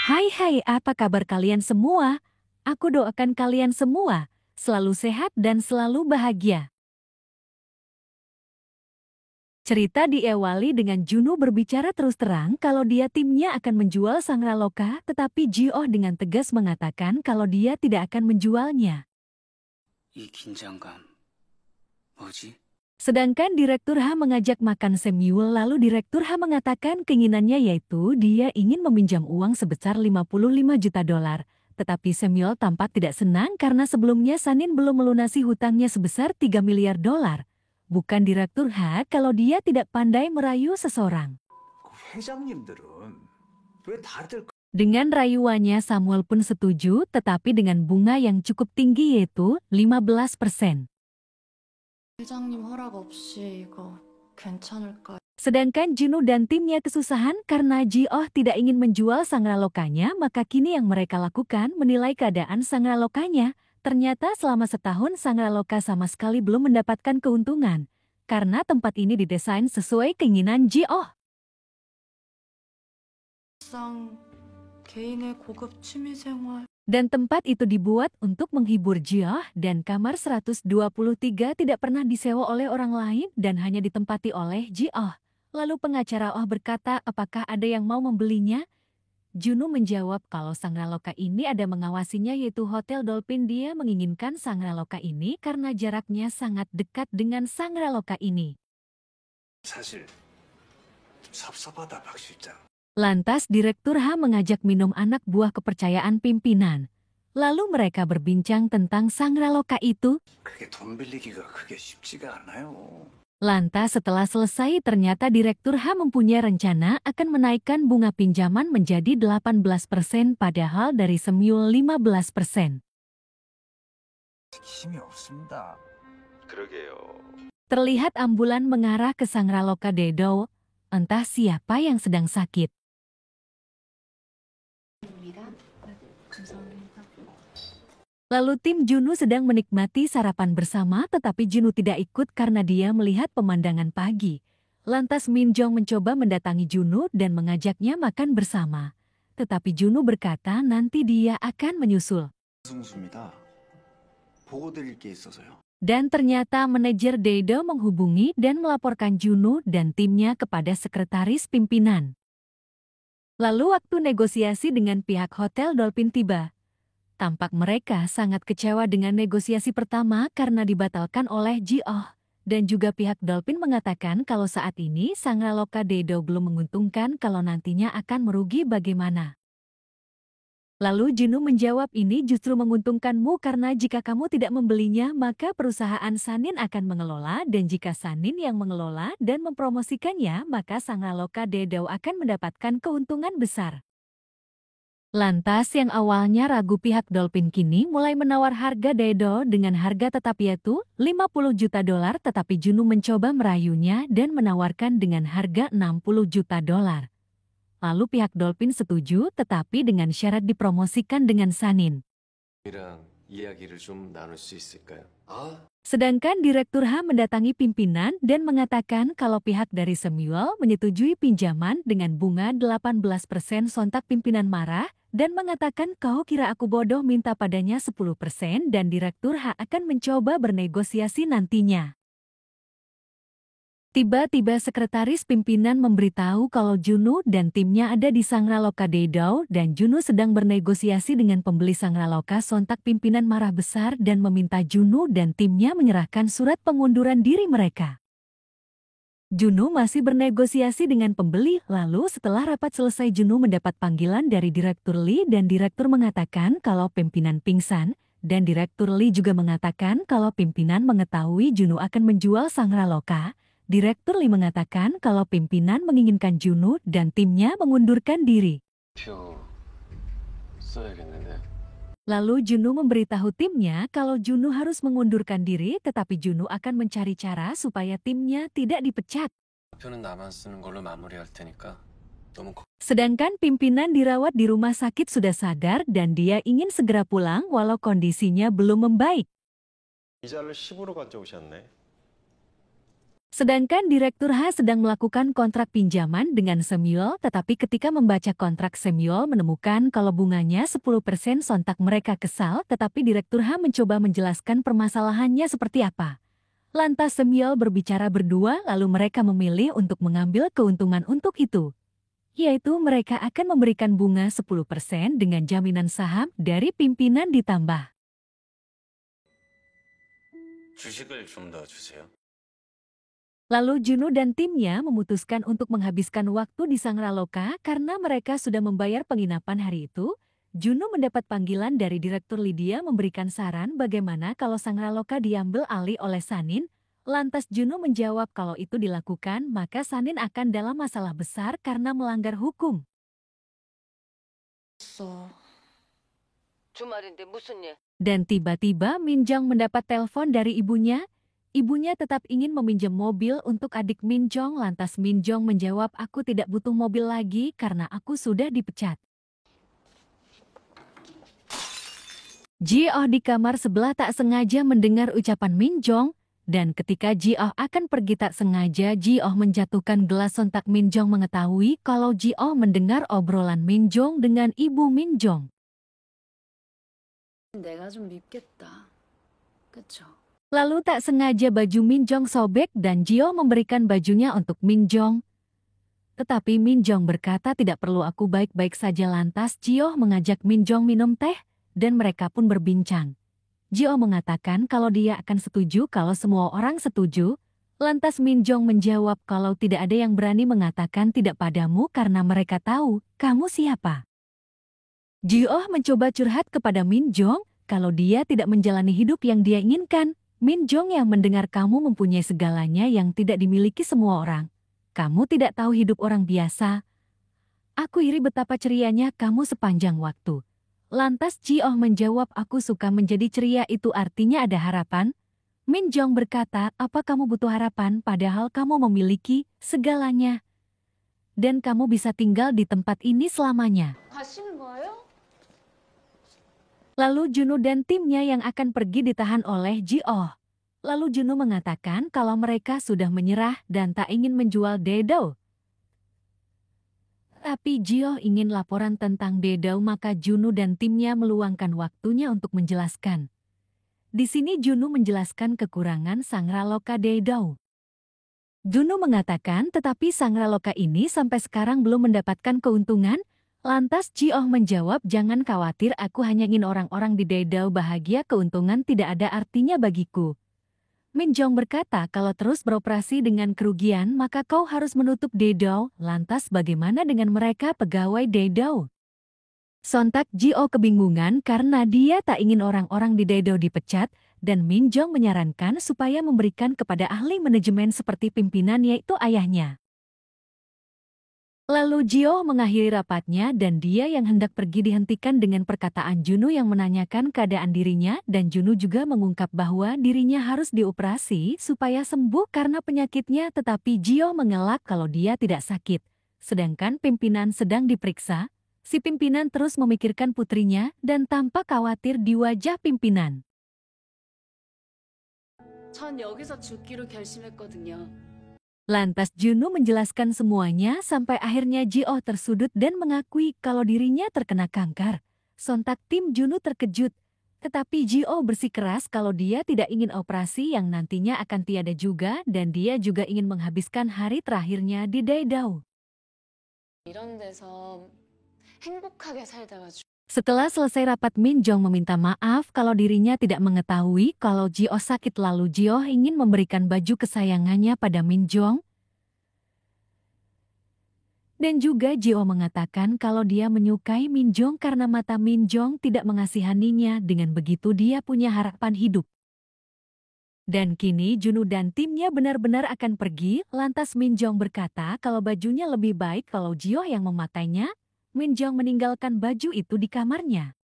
Hai, apa kabar kalian semua? Aku doakan kalian semua selalu sehat dan selalu bahagia. Cerita diawali dengan Juno berbicara terus terang kalau timnya akan menjual Sang Raloka, tetapi Ji-oh dengan tegas mengatakan kalau dia tidak akan menjualnya. 이 긴장감, 뭐지? Sedangkan Direktur H mengajak makan Samuel, lalu Direktur H mengatakan keinginannya yaitu dia ingin meminjam uang sebesar 55 juta dolar. Tetapi Samuel tampak tidak senang karena sebelumnya Sanin belum melunasi hutangnya sebesar 3 miliar dolar. Bukan Direktur H kalau dia tidak pandai merayu seseorang. 회장님들은 왜 다들 Dengan rayuannya Samuel pun setuju, tetapi dengan bunga yang cukup tinggi yaitu 15%. 회장님 허락 없이 이거 괜찮을까요? Sedangkan Juno dan timnya kesusahan karena Ji-oh tidak ingin menjual Sang Ralokanya, maka kini yang mereka lakukan menilai keadaan Sang Ralokanya. Ternyata selama setahun Sang Raloka sama sekali belum mendapatkan keuntungan, karena tempat ini didesain sesuai keinginan Ji-oh. 일상 개인의 고급 취미 생활 Dan tempat itu dibuat untuk menghibur Ji-oh dan kamar 123 tidak pernah disewa oleh orang lain dan hanya ditempati oleh Ji-oh. Lalu pengacara Oh berkata apakah ada yang mau membelinya? Juno menjawab kalau Sang Raloka ini ada mengawasinya yaitu Hotel Dolphin. Dia menginginkan Sang Raloka ini karena jaraknya sangat dekat dengan Sang Raloka ini. 사실 좀 섭섭하다, 박 실장. Lantas Direktur H mengajak minum anak buah kepercayaan pimpinan. Lalu mereka berbincang tentang Sang Raloka itu. 그게 돈 빌리기가 그게 쉽지가 않아요. Lantas setelah selesai ternyata Direktur H mempunyai rencana akan menaikkan bunga pinjaman menjadi 18% padahal dari semula 15%. 힘이 없습니다. 그러게요. Terlihat ambulan mengarah ke Sang Raloka Dedo, entah siapa yang sedang sakit. Lalu tim Juno sedang menikmati sarapan bersama tetapi Juno tidak ikut karena dia melihat pemandangan pagi. Lantas Min Jong mencoba mendatangi Juno dan mengajaknya makan bersama. Tetapi Juno berkata nanti dia akan menyusul. 승수입니다. 보고 드릴 게 있어서요. Dan ternyata manajer Dedo menghubungi dan melaporkan Juno dan timnya kepada sekretaris pimpinan. Lalu waktu negosiasi dengan pihak Hotel Dolphin tiba. Tampak mereka sangat kecewa dengan negosiasi pertama karena dibatalkan oleh Ji-oh. Dan juga pihak Dolphin mengatakan kalau saat ini Sang Raloka Dedo belum menguntungkan, kalau nantinya akan merugi bagaimana. Lalu Juno menjawab ini justru menguntungkanmu karena jika kamu tidak membelinya maka perusahaan Sanin akan mengelola dan jika Sanin yang mengelola dan mempromosikannya maka Sang Raloka Dedo akan mendapatkan keuntungan besar. Lantas yang awalnya ragu pihak Dolphin kini mulai menawar harga Dedo dengan harga tetap yaitu 50 juta dolar tetapi Juno mencoba merayunya dan menawarkan dengan harga 60 juta dolar. Lalu pihak Dolphin setuju tetapi dengan syarat dipromosikan dengan Sanin. 이랑 이야기를 좀 나눌 수 있을까요? Sedangkan Direktur H mendatangi pimpinan dan mengatakan kalau pihak dari Samuel menyetujui pinjaman dengan bunga 18%. Sontak pimpinan marah dan mengatakan kau kira aku bodoh minta padanya 10% dan Direktur H akan mencoba bernegosiasi nantinya. Tiba-tiba sekretaris pimpinan memberitahu kalau Juno dan timnya ada di Sang Raloka Dedo dan Juno sedang bernegosiasi dengan pembeli Sang Raloka. Sontak pimpinan marah besar dan meminta Juno dan timnya menyerahkan surat pengunduran diri mereka. Juno masih bernegosiasi dengan pembeli, lalu setelah rapat selesai Juno mendapat panggilan dari Direktur Lee dan Direktur mengatakan kalau pimpinan pingsan dan Direktur Lee juga mengatakan kalau pimpinan mengetahui Juno akan menjual Sang Raloka. Direktur Lee mengatakan kalau pimpinan menginginkan Juno dan timnya mengundurkan diri. 표 써야겠는데. Lalu Juno memberitahu timnya kalau Juno harus mengundurkan diri tetapi Juno akan mencari cara supaya timnya tidak dipecat. 표는 나만 쓰는 걸로 마무리할 테니까 너무 Sedangkan pimpinan dirawat di rumah sakit sudah sadar dan dia ingin segera pulang walau kondisinya belum membaik. 이자를 10으로 가져오셨네. Sedangkan Direktur H sedang melakukan kontrak pinjaman dengan Semyol, tetapi ketika membaca kontrak Semyol menemukan kalau bunganya 10%, sontak mereka kesal, tetapi Direktur H mencoba menjelaskan permasalahannya seperti apa. Lantas Semyol berbicara berdua, lalu mereka memilih untuk mengambil keuntungan untuk itu. Yaitu mereka akan memberikan bunga 10% dengan jaminan saham dari pimpinan ditambah. 주식을 좀 더 주세요. Lalu Juno dan timnya memutuskan untuk menghabiskan waktu di Sangraloka karena mereka sudah membayar penginapan hari itu. Juno mendapat panggilan dari Direktur Lydia memberikan saran bagaimana kalau Sangraloka diambil alih oleh Sanin. Lantas Juno menjawab kalau itu dilakukan maka Sanin akan dalam masalah besar karena melanggar hukum. 주말인데 무슨 일? Dan tiba-tiba Minjong mendapat telepon dari ibunya. Ibunya tetap ingin meminjam mobil untuk adik Minjong, lantas Minjong menjawab, aku tidak butuh mobil lagi karena aku sudah dipecat. Ji-oh di kamar sebelah tak sengaja mendengar ucapan Minjong, dan ketika Ji-oh akan pergi tak sengaja Ji-oh menjatuhkan gelas, sontak Minjong mengetahui kalau Ji-oh mendengar obrolan Minjong dengan ibu Minjong. 내가 좀 밉겠다. 그쵸? Lalu tak sengaja baju Minjong sobek dan Ji-oh memberikan bajunya untuk Minjong. Tetapi Minjong berkata tidak perlu, aku baik-baik saja. Lantas Ji-oh mengajak Minjong minum teh dan mereka pun berbincang. Ji-oh mengatakan kalau dia akan setuju kalau semua orang setuju. Lantas Minjong menjawab kalau tidak ada yang berani mengatakan tidak padamu karena mereka tahu kamu siapa. Ji-oh mencoba curhat kepada Minjong kalau dia tidak menjalani hidup yang dia inginkan. Minjong yang mendengar kamu mempunyai segalanya yang tidak dimiliki semua orang. Kamu tidak tahu hidup orang biasa. Aku iri betapa cerianya kamu sepanjang waktu. Lantas Ji-oh menjawab, aku suka menjadi ceria, itu artinya ada harapan. Minjong berkata, apa kamu butuh harapan padahal kamu memiliki segalanya. Dan kamu bisa tinggal di tempat ini selamanya. 가시는 거예요? Lalu Juno dan timnya yang akan pergi ditahan oleh Ji-oh. Lalu Juno mengatakan kalau mereka sudah menyerah dan tak ingin menjual Dedao. Tapi Ji-oh ingin laporan tentang Dedao, maka Juno dan timnya meluangkan waktunya untuk menjelaskan. Di sini Juno menjelaskan kekurangan Sangraloka Dedao. Juno mengatakan tetapi Sangraloka ini sampai sekarang belum mendapatkan keuntungan. Lantas Ji-oh menjawab, jangan khawatir, aku hanya ingin orang-orang di Dedao bahagia, keuntungan tidak ada artinya bagiku. Minjong berkata kalau terus beroperasi dengan kerugian maka kau harus menutup Dedao. Lantas bagaimana dengan mereka pegawai Dedao? Sontak Ji-oh kebingungan karena dia tak ingin orang-orang di Dedao dipecat dan Minjong menyarankan supaya memberikan kepada ahli manajemen seperti pimpinan yaitu ayahnya. Lalu Ji-oh mengakhiri rapatnya dan dia yang hendak pergi dihentikan dengan perkataan Juno yang menanyakan keadaan dirinya, dan Juno juga mengungkap bahwa dirinya harus dioperasi supaya sembuh karena penyakitnya, tetapi Ji-oh mengelak kalau dia tidak sakit. Sedangkan pimpinan sedang diperiksa, si pimpinan terus memikirkan putrinya dan tampak khawatir di wajah pimpinan. 전 여기서 죽기로 결심했거든요. Lantas Juno menjelaskan semuanya sampai akhirnya Ji-oh tersudut dan mengakui kalau dirinya terkena kanker. Sontak tim Juno terkejut. Tetapi Ji-oh bersikeras kalau dia tidak ingin operasi yang nantinya akan tiada juga dan dia juga ingin menghabiskan hari terakhirnya di Dedao. 이런 데서 행복하게 살다가 Setelah selesai rapat, Minjong meminta maaf kalau dirinya tidak mengetahui kalau Ji-oh sakit, lalu Ji-oh ingin memberikan baju kesayangannya pada Minjong. Dan juga Ji-oh mengatakan kalau dia menyukai Minjong karena mata Minjong tidak mengasihaninya, dengan begitu dia punya harapan hidup. Dan kini Juno dan timnya benar-benar akan pergi, lantas Minjong berkata kalau bajunya lebih baik kalau Ji-oh yang memakainya. Minjong meninggalkan baju itu di kamarnya.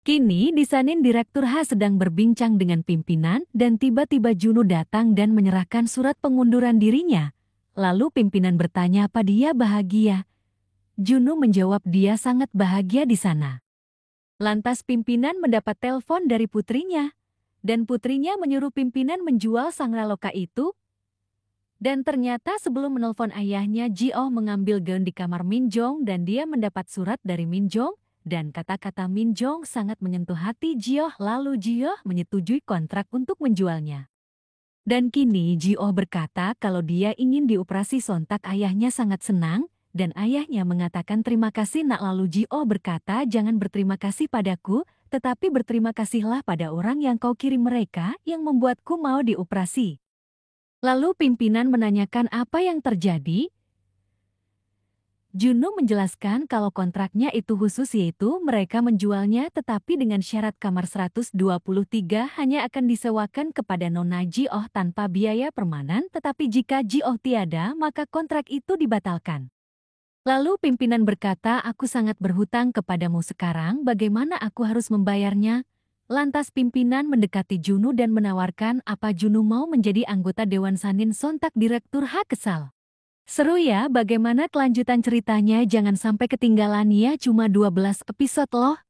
Kini di Sanin Direktur H sedang berbincang dengan pimpinan dan tiba-tiba Juno datang dan menyerahkan surat pengunduran dirinya. Lalu pimpinan bertanya apa dia bahagia. Juno menjawab dia sangat bahagia di sana. Lantas pimpinan mendapat telepon dari putrinya dan putrinya menyuruh pimpinan menjual Sangraloka itu. Dan ternyata sebelum menelpon ayahnya, Ji-oh mengambil gaun di kamar Min Jong dan dia mendapat surat dari Min Jong. Dan kata-kata Min Jong sangat menyentuh hati Ji-oh, lalu Ji-oh menyetujui kontrak untuk menjualnya. Dan kini Ji-oh berkata kalau dia ingin dioperasi. Sontak ayahnya sangat senang, dan ayahnya mengatakan terima kasih nak. Lalu Ji-oh berkata jangan berterima kasih padaku, tetapi berterima kasihlah pada orang yang kau kirim mereka yang membuatku mau dioperasi. Lalu pimpinan menanyakan apa yang terjadi. Junho menjelaskan kalau kontraknya itu khusus, yaitu mereka menjualnya tetapi dengan syarat kamar 123 hanya akan disewakan kepada Nona Ji-oh tanpa biaya permanen, tetapi jika Ji-oh tiada maka kontrak itu dibatalkan. Lalu pimpinan berkata, aku sangat berhutang kepadamu sekarang, bagaimana aku harus membayarnya? Lantas pimpinan mendekati Junho dan menawarkan apa Junho mau menjadi anggota Dewan Sanin. Sontak Direktur Ha kesal. Seru ya, bagaimana kelanjutan ceritanya? Jangan sampai ketinggalan ya, cuma 12 episode loh.